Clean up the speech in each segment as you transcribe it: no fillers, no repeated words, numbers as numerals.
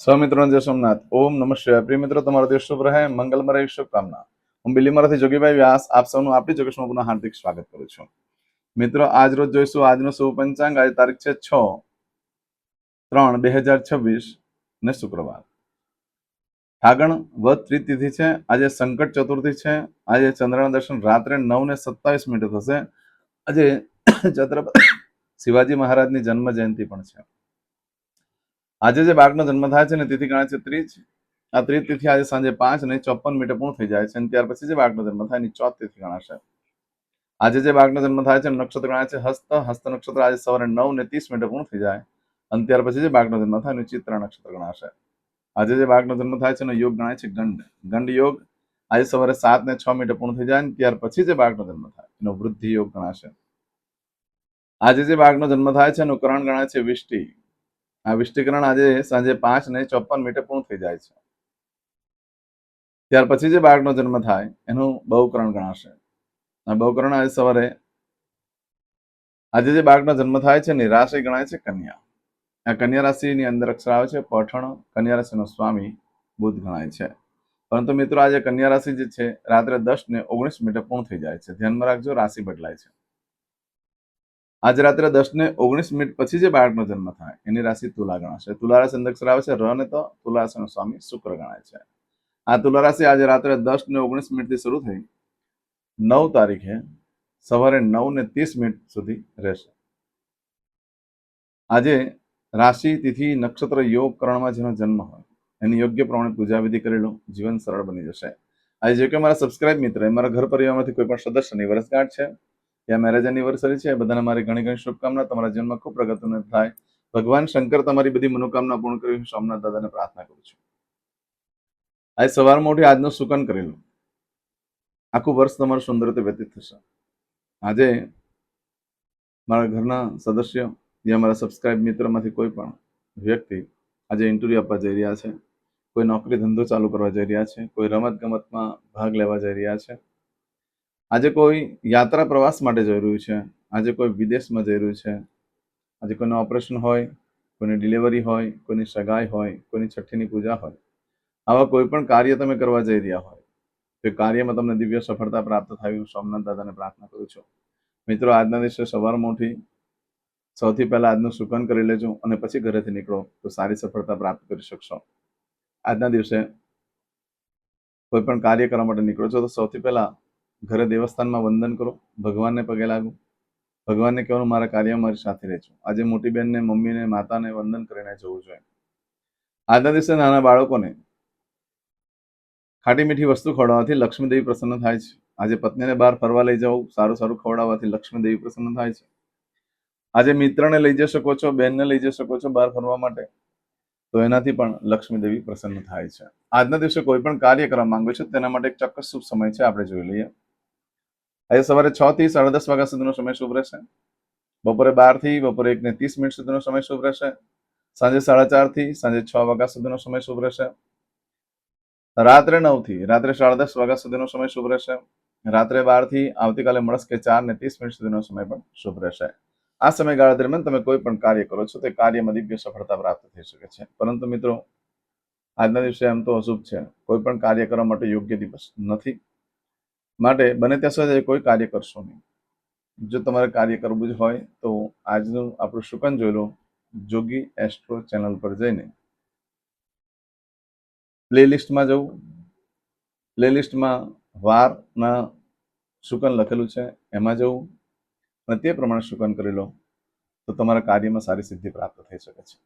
સ્વમિત્રો જય સોમનાથ. ઓમ નમઃ શિવાય. પ્રિય મિત્રો, તમારો દિવસ શુભ રહે, મંગલમય રહે, શુભકામના. હું બિલીમરાથી જોગીભાઈ વ્યાસ આપ સૌનું આપણી જોગેશમાં પુનઃ હાર્દિક સ્વાગત કરું છું. મિત્રો, આજ રોજ જોઈશું આજનું શુભ પંચાંગ. આજે તારીખ છે 6/3/2026 ને શુક્રવાર. ફાગણ વદ તિથિ છે. આજે સંકટ ચતુર્થી છે. આજે ચંદ્રના દર્શન રાત્રે 9:27 થશે. આજે છત્રપતિ શિવાજી મહારાજની જન્મ જયંતિ પણ છે. આજે જે બાળકનો જન્મ થાય છે ને તિથિ ગણાય છે ત્રીજ. આ ત્રીજ તિથિ આજે સાંજે 5:54 પૂર્ણ થઈ જાય છે અને ત્યાર પછી જે બાળકનો જન્મ થાય એની ચોથ તિથિ ગણાશે. આજે જે બાળકનો જન્મ થાય છે નક્ષત્ર ગણાય છે હસ્ત. હસ્ત નક્ષત્ર આજે સવારે 9:30 પૂર્ણ થઈ જાય અને ત્યાર પછી જે બાળકનો જન્મ થાય એનું ચિત્ર નક્ષત્ર ગણાશે. આજે જે બાળકનો જન્મ થાય છે એનો યોગ ગણાય છે ગંડ. ગંડ યોગ આજે સવારે 7:06 પૂર્ણ થઈ જાય અને ત્યાર પછી જે બાળકનો જન્મ થાય એનો વૃદ્ધિ યોગ ગણાશે. આજે જે બાળકનો જન્મ થાય છે એનું કરણ ગણાય છે વિષ્ટિ. આ વિષ્ટિકરણ આજે સાંજે 5:54 પૂર્ણ થઈ જાય છે. ત્યાર પછી જે બાળકનો જન્મ થાય એનું બહુકરણ ગણાશે. આ બહુકરણ આજે સવારે આજે જે બાળકનો જન્મ થાય છે એની રાશિ ગણાય છે કન્યા. આ કન્યા રાશિની અંદર અક્ષર આવે છે પઠણ. કન્યા રાશિનો સ્વામી બુધ ગણાય છે. પરંતુ મિત્રો, આજે કન્યા રાશિ જે છે રાત્રે 10:19 પૂર્ણ થઈ જાય છે. ધ્યાનમાં રાખજો, રાશિ બદલાય છે. આજે રાત્રે 10:19 પછી જે બાળકનો જન્મ થાય એની રાશિ તુલા ગણાશે. તુલા રાશિ અંદર અક્ષર આવે છે ર ને તો તુલા રાશિનો સ્વામી શુક્ર ગણાય છે. આ તુલા રાશિ આજે રાત્રે 10:19 થી શરૂ થઈ 9 તારીખે સવારે 9:30 સુધી રહેશે. આજે રાશિ તિથિ નક્ષત્ર યોગ કરણમાં જેનો જન્મ હોય એની યોગ્ય પ્રમાણે પૂજા વિધિ કરી લો, જીવન સરળ બની જશે. આજે જે કે મારા સબસ્ક્રાઇબ મિત્ર મારા ઘર પરિવારમાંથી કોઈ પણ સદસ્યની વર્ષગાંઠ છે યા મેરેજ એનિવર્સરી છે, બધાને મારી ઘણી ઘણી શુભકામના. તમારા જીવનમાં ખૂબ પ્રગતિને થાય. ભગવાન શંકર તમારી બધી મનોકામના પૂર્ણ કરી સોમનાથ દાદાને પ્રાર્થના કરું છું. આજે સવારમાં ઉઠી આજનું સુકન કરી લો. આખું વર્ષ તમારું સુંદર રીતે વ્યતીત થશે. આજે મારા ઘરના સદસ્ય યા મારા સબસ્ક્રાઇબ મિત્રમાંથી કોઈ પણ વ્યક્તિ આજે ઇન્ટરવ્યુ આપવા જઈ રહ્યા છે, કોઈ નોકરી ધંધો ચાલુ કરવા જઈ રહ્યા છે, કોઈ રમત ગમતમાં ભાગ લેવા જઈ રહ્યા છે, આજે કોઈ યાત્રા પ્રવાસ માટે જઈ રહ્યું છે, આજે કોઈ વિદેશમાં જઈ રહ્યું છે, આજે કોઈનું ઓપરેશન હોય, કોઈની ડિલિવરી હોય, કોઈની સગાઈ હોય, કોઈની છઠ્ઠીની પૂજા હોય, આવા કોઈ પણ કાર્ય તમે કરવા જઈ રહ્યા હોય તો કાર્યમાં તમને દિવ્ય સફળતા પ્રાપ્ત થાય હું સોમનાથ દાદાને પ્રાર્થના કરું છું. મિત્રો, આજના દિવસે સવારમાં ઉઠી સૌથી પહેલા આજનું સુકન કરી લેજો અને પછી ઘરેથી નીકળો તો સારી સફળતા પ્રાપ્ત કરી શકશો. આજના દિવસે કોઈ પણ કાર્ય કરવા માટે નીકળો છો તો સૌથી પહેલા ઘરે દેવસ્થાનમાં વંદન કરો, ભગવાનને પગે લાગો, ભગવાનને કહેવાનું મારા કાર્યમાં મારી સાથે રહેજો. આજે મોટી બહેનને, મમ્મીને, માતાને વંદન કરીને જવું જોઈએ. આજના દિવસે નાના બાળકોને ખાટી મીઠી વસ્તુ ખવડાવવાથી લક્ષ્મીદેવી પ્રસન્ન થાય છે. આજે પત્નીને બહાર ફરવા લઈ જવું, સારું સારું ખવડાવવાથી લક્ષ્મીદેવી પ્રસન્ન થાય છે. આજે મિત્રને લઈ જઈ શકો છો, બહેનને લઈ જઈ શકો છો બહાર ફરવા માટે, તો એનાથી પણ લક્ષ્મીદેવી પ્રસન્ન થાય છે. આજના દિવસે કોઈ પણ કાર્ય કરવા માંગો છો તેના માટે એક ચોક્કસ શુભ સમય છે, આપણે જોઈ લઈએ. આજે સવારે 6 થી 10:30 વાગ્યા સુધીનો સમય શુભ રહેશે. બપોરે 12 થી બપોરે 1:30 સુધીનો સમય શુભ રહેશે. સાંજે 4:30 થી સાંજે 6 વાગ્યા સુધીનો સમય શુભ રહેશે. રાત્રે 9 થી રાત્રે 10:30 વાગ્યા સુધીનો સમય શુભ રહેશે. રાત્રે 12 થી આવતીકાલે મળસ્કે 4:30 સુધીનો સમય પણ શુભ રહેશે. આ સમયગાળા દરમિયાન તમે કોઈ પણ કાર્ય કરો છો તે કાર્યમાં દિવ્ય સફળતા પ્રાપ્ત થઈ શકે છે. પરંતુ મિત્રો, આજના દિવસે એમ તો અશુભ છે, કોઈ પણ કાર્ય કરવા માટે યોગ્ય દિવસ નથી. માટે બને ત્યાં સુધી કોઈ કાર્ય કરશો નહીં. જો તમારે કાર્ય કરવું જ હોય તો આજનું આપણું શુકન જોઈ લો. જોગી એસ્ટ્રો ચેનલ પર જઈને પ્લેલિસ્ટમાં જવું, પ્લેલિસ્ટમાં વારના શુકન લખેલું છે એમાં જવું અને તે પ્રમાણે શુકન કરી લો તો તમારા કાર્યમાં સારી સિદ્ધિ પ્રાપ્ત થઈ શકે છે.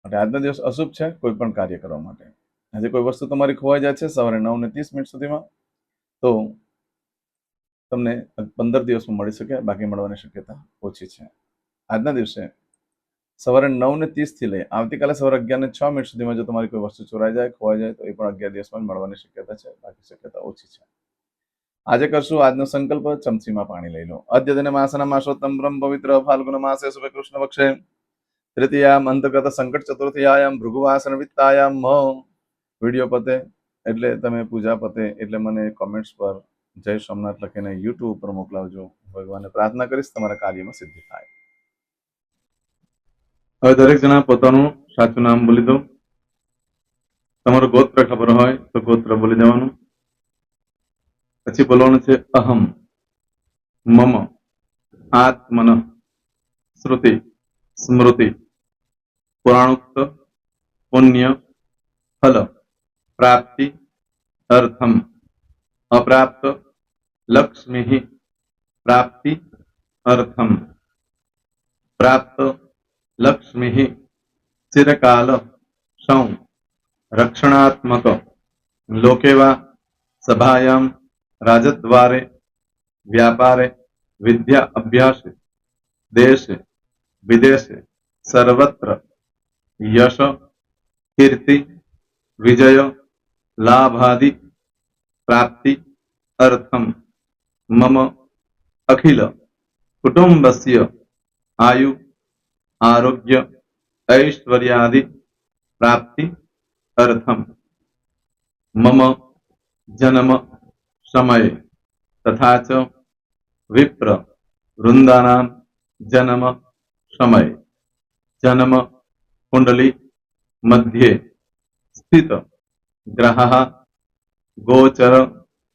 માટે આજનો દિવસ અશુભ છે કોઈ પણ કાર્ય કરવા માટે. આજે કોઈ વસ્તુ તમારી ખોવાઈ જાય છે સવારે 9:30 સુધીમાં તો તમને 15 દિવસમાં મળી શકે, બાકી મળવાની શક્યતા ઓછી છે. આજના દિવસે સવારે 9:30 થી લઈ આવતીકાલે સવારે 11:06 સુધીમાં જો તમારી કોઈ વસ્તુ ચોરાઈ જાય, ખોવાઈ જાય તો એ પણ 11 દિવસમાં મળવાની શક્યતા છે, બાકી શક્યતા ઓછી છે. આજે કરશું આજનો સંકલ્પ. ચમચીમાં પાણી લઈ લો. અદ્યતન માસના માસોત્તમ બ્રહ્મ પવિત્ર ફાલ્ગુન માસે શુભ કૃષ્ણ પક્ષે તૃતીયામ અંતર્ગત સંકટ ચતુર્થીયામ ભૃગુવાસન વિત્તાયામ વિડીયો પતે એટલે તમે પૂજા પતે એટલે મને કોમેન્ટ્સ પર જય સોમનાથ લખીને યુટ્યુબ ઉપર મોકલાવજો. ભગવાનને પ્રાર્થના કરીશ તમારા કાર્યમાં સિદ્ધિ થાય. હવે દરેક જણા પોતાનું સાચું નામ બોલી દો. તમારું ગોત્ર ખબર હોય તો ગોત્ર બોલી દેવાનું. પછી બોલવાનું છે અહમ, મમ, આત્મન, શ્રુતિ, સ્મૃતિ, પુરાણોક્ત, પુણ્ય, ફલ, પ્રાપ્તિ, અર્થમ, અપ્રાપ્ત, લક્ષ્મી, પ્રાપ્તિ, અર્થમ, પ્રાપ્ત, લક્ષ્મી, ચિરકાલ, સૌ, રક્ષણાત્મક, લોકેવા, સભાયામ, રાજદ્વારે, વ્યાપારે, વિદ્યા અભ્યાસે, દેશે, વિદેશે, સર્વત્ર, યશ, કીર્તિ, વિજય, લાભાદि, પ્રાપ્તિ, અર્થમ, મમ, અખિલ, કુટુંબસ્ય, આયુ, આરોગ્ય, ऐश्वर्यादि, प्राप्ति, अर्थम, मम, जन्म, समय, तथा च विप्र, वृंदानां, जन्म, समय, जन्म, कुंडली, मध्ये, स्थित, ग्रहः, गोचर,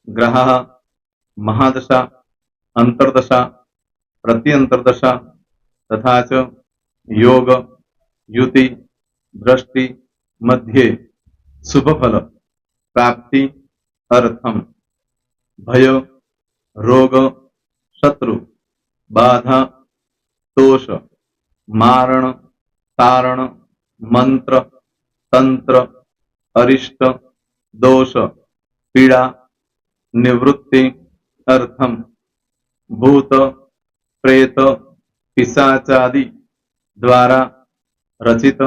ग्रहः, महादशा, अंतर्दशा, प्रत्यंतर्दशा, तथा च योग, युति, दृष्टि, मध्ये, शुभ फल, प्राप्ति, अर्थम, भय, रोग, शत्रु, बाधा, दोष, मारण, तारण, मंत्र, तंत्र, अरिष्ट, दोष, पीड़ा, निवृत्ति, अर्थम, भूत, प्रेत, पिशाचादि द्वारा रचित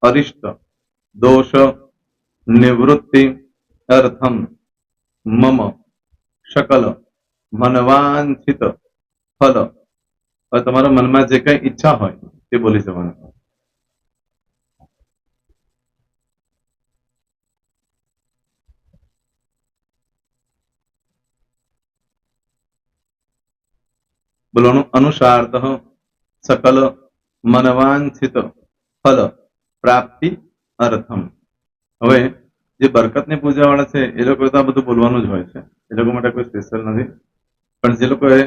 अरिष्ट, दोष, निवृत्ति, अर्थम, मम, सकल, मनवांछित फल. તમારા મનમાં જે કઈ ઈચ્છા હોય તે બોલી જવાનું. બોલવાનું અનુસારતઃ સકલ મનવાંછિત ફલ પ્રાપ્તિ અર્થમ. હવે જે બરકતની પૂજા વાળા છે એ લોકો તો આ બધું બોલવાનું જ હોય છે, એ લોકો માટે કોઈ સ્પેશિયલ નથી. પણ જે લોકોએ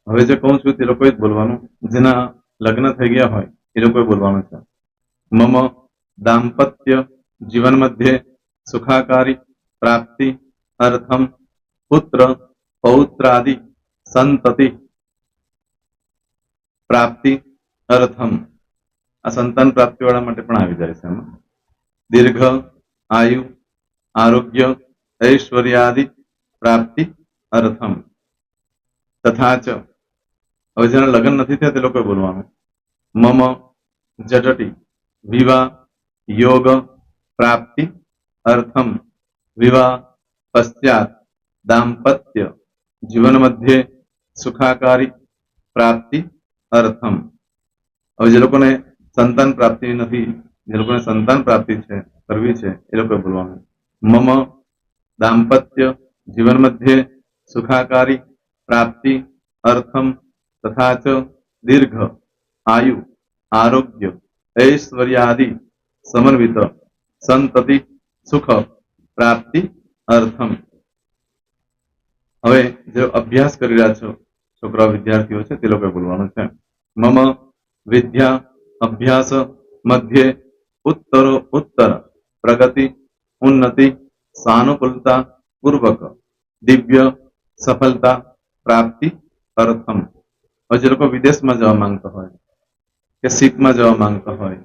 હવે જે કહું છું તે લોકોએ જ બોલવાનું, જેના લગ્ન થઈ ગયા હોય એ લોકોએ બોલવાનું છે. મમ દાંપત્ય જીવન મધ્યે સુખાકારી પ્રાપ્તિ અર્થમ પુત્ર પૌત્રાદિ સંતતિ પ્રાપ્તિ અર્થમ. આ સંતાન પ્રાપ્તિ વાળા માટે પણ આવી જાય છે એમાં. દીર્ઘ આયુ આરોગ્ય ઐશ્વર્યાદિ પ્રાપ્તિ અર્થમ. તથા ચ, હવે જેના લગ્ન નથી થયા તે લોકોએ બોલવાનું. મમ જટટી વિવાહ યોગ પ્રાપ્તિ અર્થમ વિવાહ પશ્ચાત દાંપત્ય જીવન મધ્યે સુખાકારી પ્રાપ્તિ અર્થમ. હવે જે લોકોને સંતાન પ્રાપ્તિ નથી, જે લોકોને સંતાન પ્રાપ્તિ છે કરવી છે એ લોકોએ બોલવાનું. મમ દાંપત્ય જીવન મધ્યે સુખાકારી પ્રાપ્તિ અર્થમ તથા ચ દીર્ઘ આયુ આરોગ્ય ऐश्वर्यादि समन्वित संतति सुख प्राप्ति अर्थम. હવે જે અભ્યાસ કરી રહ્યા છો છોકરા વિદ્યાર્થીઓ છે તે લોકોએ બોલવાનું છે. મમ વિદ્યા અભ્યાસ મધ્યે ઉત્તરો ઉત્તર પ્રગતિ ઉન્નતિ સાનુકૂલતા પૂર્વક દિવ્ય સફળતા પ્રાપ્તિ અર્થમ. હવે જે લોકો વિદેશમાં જવા માંગતા હોય કે શીપમાં જવા માંગતા હોય,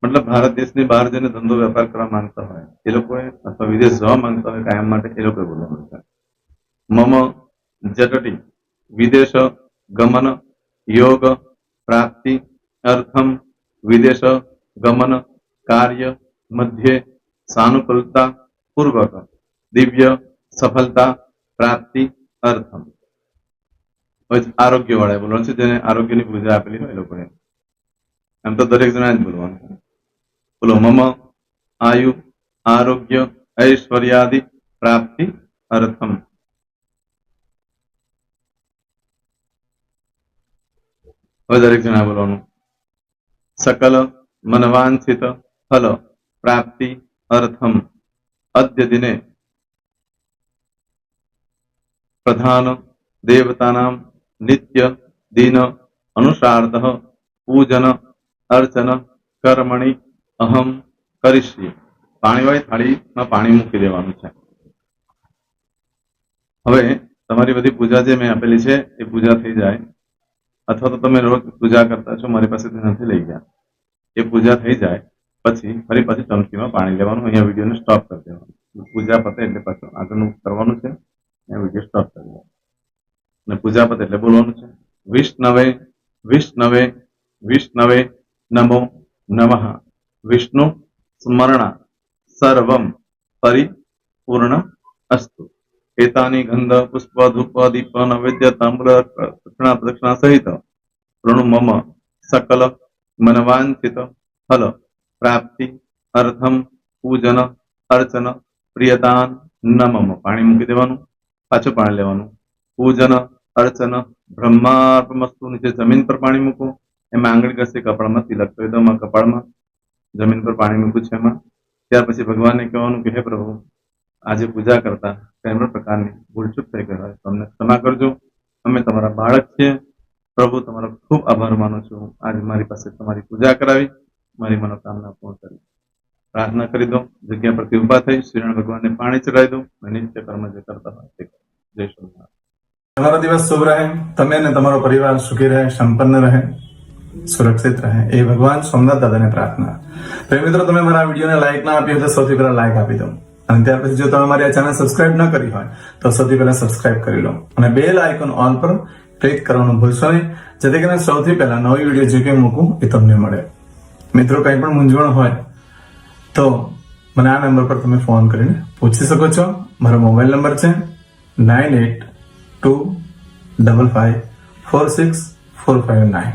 મતલબ ભારત દેશની બહાર જઈને ધંધો વેપાર કરવા માંગતા હોય એ લોકોએ, અથવા વિદેશ જવા માંગતા હોય કાયમ માટે, એ લોકોએ બોલવાનું છે. મમ જટટી વિદેશ ગમન યોગ પ્રાપ્તિ અર્થમ વિદેશ ગમન કાર્ય મધ્યે સાનુકૂલતા પૂર્વક દિવ્ય સફળતા પ્રાપ્તિ અર્થમ. આરોગ્ય વાળા બોલવાનું છે, જેને આરોગ્યની પૂજા આપેલી હોય એ લોકોએ. એમ તો દરેક જણા જ બોલવાનું. બોલો મમ આયુ આરોગ્ય ऐश्वर्यादि प्राप्ति अर्थम. હવે દરેક જણા બોલવાનું. सकल मनवांछित फल प्राप्ति अर्थम अद्य दिने प्रधान देवतानां नित्य दिन अनुसारतः पूजन अर्चन कर्मणि अहम करिष्ये। पाણીવાળી થાળીમાં પાણી મૂકી દેવાનું છે. હવે તમારી બધી પૂજા જે મેં આપેલી છે એ પૂજા થઈ જાય, અથવા તો તમે રોજ પૂજા કરતા છો, મારી પાસેથી નથી લઈ ગયા, એ પૂજા થઈ જાય પછી ફરી પાછી ચમચીમાં પાણી લેવાનું. અહીંયા વિડીયોને સ્ટોપ કરી દેવાનું. પૂજા પતે એટલે પાછું આગળનું કરવાનું છે. અહીંયા વિડીયો સ્ટોપ કરી દેવાનો અને પૂજા પતે એટલે બોલવાનું છે વિષ્ણવે વિષ્ણવે વિષ્ણવે નમો નમઃ. વિષ્ણુ સ્મરણા સર્વમ પરિપૂર્ણ અસ્તુ. एतानि गंध पुष्प धूप दीप नैवेद्य ताम्र दक्षिणा प्रदक्षिणा सहित ऋणु मम सकल मनवांछित फल प्राप्ति अर्थम पूजन अर्चन प्रियदान न मम. पाणी मूकी देवानुं, पाछुं पाणी लेवानुं. पूजन अर्चन ब्रह्मार्पणमस्तु. नीचे जमीन पर पाणी मूको, एमां आंगળી ઘસી કપાળમાં તિલક કરી દો. કપાળમાં જમીન પર પાણી મૂક્યું છે એમાં. ત્યાર પછી ભગવાનને કહેવાનું કે હે પ્રભુ, આજે પૂજા કરતા કઈ પણ પ્રકારની ભૂલચૂક થઈ ગઈ હોય તો અમને ક્ષમા કરજો. અમે તમારા બાળક છીએ. પ્રભુ, તમારો ખૂબ આભાર માનું છું. આજે મારી પાસે તમારી પૂજા કરાવી, મારી મનોકામના પૂર્ણ કરી. પ્રાર્થના કરી દો. જગ્યા પરથી ઉભા થઈ શ્રીનારાયણ ભગવાનને પાણી ચડાવી દો. નિત્ય કર્મ જે કરતા હોય તે કરો. જય સ્વામિનારાયણ. તમારો દિવસ શુભ રહે. તમે અને તમારો પરિવાર સુખી રહે, સંપન્ન રહે, સુરક્ષિત રહે એ ભગવાન સોમનાથ દાદાને પ્રાર્થના. તો મિત્રો, તમે મારા વિડીયોને લાઈક ના આપી હોય તો સૌથી પહેલા લાઈક આપી દો. અને ત્યાર પછી જો તમે મારી આ ચેનલ સબસ્ક્રાઇબ ન કરી હોય તો સૌથી પહેલા સબસ્ક્રાઇબ કરી લો અને બેલ આઇકોન ઓલ પર ક્લિક કરવાનું ભૂલશો નહીં, જેથી કરીને સૌથી પહેલા નવી વિડીયો જે કંઈ મૂકું એ તમને મળે. મિત્રો, કંઈ પણ મૂંઝવણ હોય તો મને આ નંબર પર તમે ફોન કરીને પૂછી શકો છો. મારો મોબાઈલ નંબર છે 9825546459.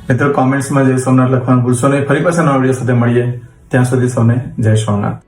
મિત્રો, કોમેન્ટ્સમાં જય સોમનાથ લખવાનું ભૂલશો નહીં. ફરી પાછા નવા વિડીયો સાથે મળીએ. ત્યાં સુધી સૌને જય સોમનાથ.